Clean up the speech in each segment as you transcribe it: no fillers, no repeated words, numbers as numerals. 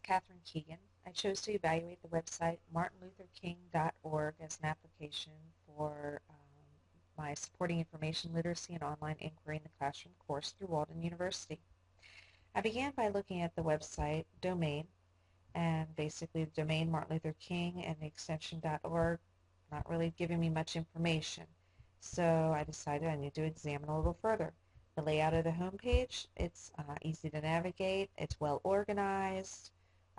Catherine Keegan. I chose to evaluate the website martinlutherking.org as an application for my Supporting Information Literacy and Online Inquiry in the Classroom course through Walden University. I began by looking at the website domain, and basically the domain Martin Luther King and the extension .org not really giving me much information. So I decided I need to examine a little further. The layout of the homepage, it's easy to navigate, it's well organized.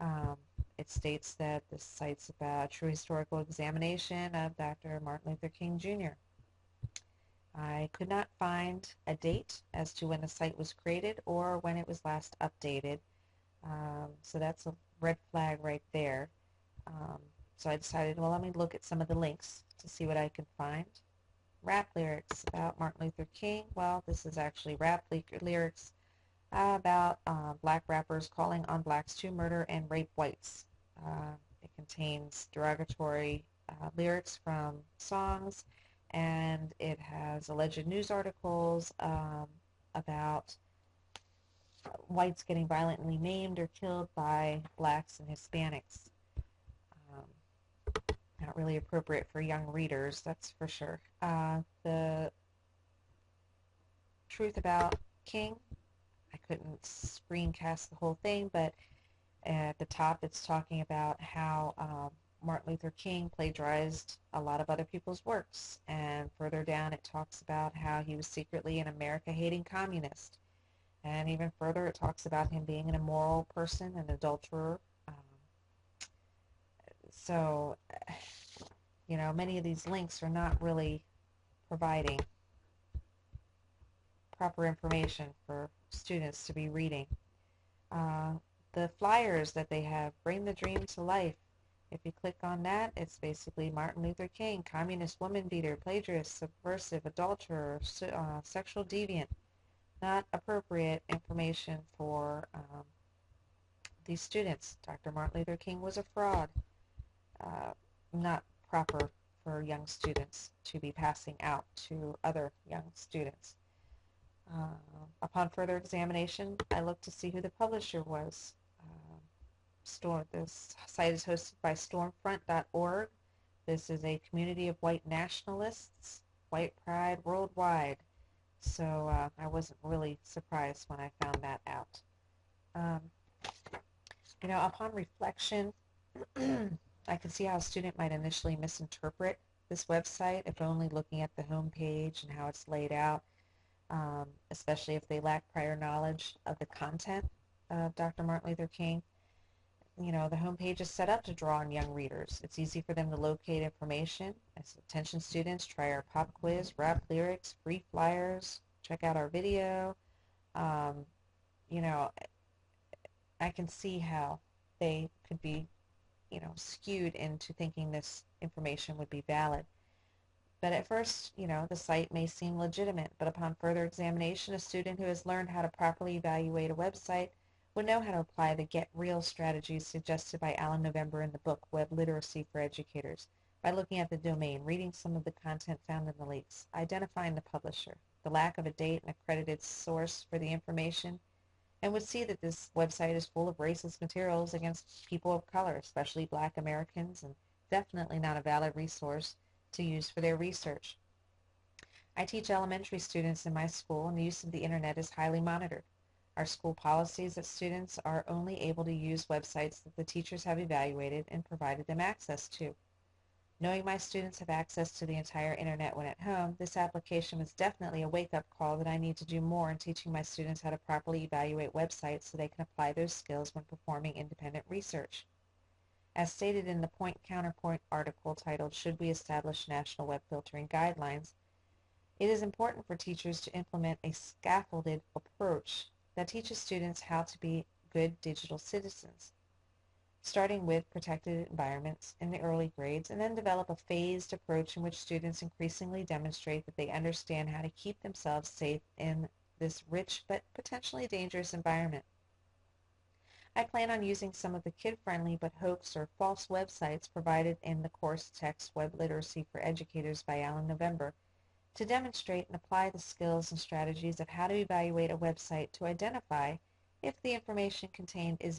Um, it states that the site's about a true historical examination of Dr. Martin Luther King Jr. I could not find a date as to when the site was created or when it was last updated. So that's a red flag right there. Um, so I decided, well, let me look at some of the links to see what I can find. Rap lyrics about Martin Luther King. Well, this is actually rap lyrics about black rappers calling on blacks to murder and rape whites. It contains derogatory lyrics from songs, and it has alleged news articles about whites getting violently maimed or killed by blacks and Hispanics. Um, Not really appropriate for young readers, that's for sure. The truth about King, I couldn't screencast the whole thing, but at the top it's talking about how Martin Luther King plagiarized a lot of other people's works, and further down it talks about how he was secretly an America-hating communist, and even further it talks about him being an immoral person, an adulterer. So, many of these links are not really providing proper information for students to be reading. Uh, the flyers that they have, Bring the Dream to Life. If you click on that, it's basically Martin Luther King, communist woman beater, plagiarist, subversive, adulterer, sexual deviant. Not appropriate information for these students. Dr. Martin Luther King was a fraud. Uh, Not proper for young students to be passing out to other young students. Upon further examination, I looked to see who the publisher was. This site is hosted by Stormfront.org. This is a community of white nationalists, white pride worldwide. So I wasn't really surprised when I found that out. Um, upon reflection, I can see how a student might initially misinterpret this website if only looking at the home page and how it's laid out, especially if they lack prior knowledge of the content of Dr. Martin Luther King. The homepage is set up to draw on young readers. It's easy for them to locate information. As attention students, try our pop quiz, rap lyrics, free flyers, check out our video. Um, you know, I can see how they could be, skewed into thinking this information would be valid. But at first, the site may seem legitimate, but upon further examination, a student who has learned how to properly evaluate a website would know how to apply the Get Real strategies suggested by Alan November in the book Web Literacy for Educators by looking at the domain, reading some of the content found in the links, identifying the publisher, the lack of a date and accredited source for the information, and would see that this website is full of racist materials against people of color, especially Black Americans, and definitely not a valid resource to use for their research. I teach elementary students in my school, and the use of the internet is highly monitored. Our school policy is that students are only able to use websites that the teachers have evaluated and provided them access to. Knowing my students have access to the entire internet when at home, this application was definitely a wake-up call that I need to do more in teaching my students how to properly evaluate websites so they can apply those skills when performing independent research. As stated in the Point Counterpoint article titled Should We Establish National Web Filtering Guidelines, it is important for teachers to implement a scaffolded approach that teaches students how to be good digital citizens, starting with protected environments in the early grades, and then develop a phased approach in which students increasingly demonstrate that they understand how to keep themselves safe in this rich but potentially dangerous environment. I plan on using some of the kid-friendly but hoax or false websites provided in the course text Web Literacy for Educators by Alan November to demonstrate and apply the skills and strategies of how to evaluate a website to identify if the information contained is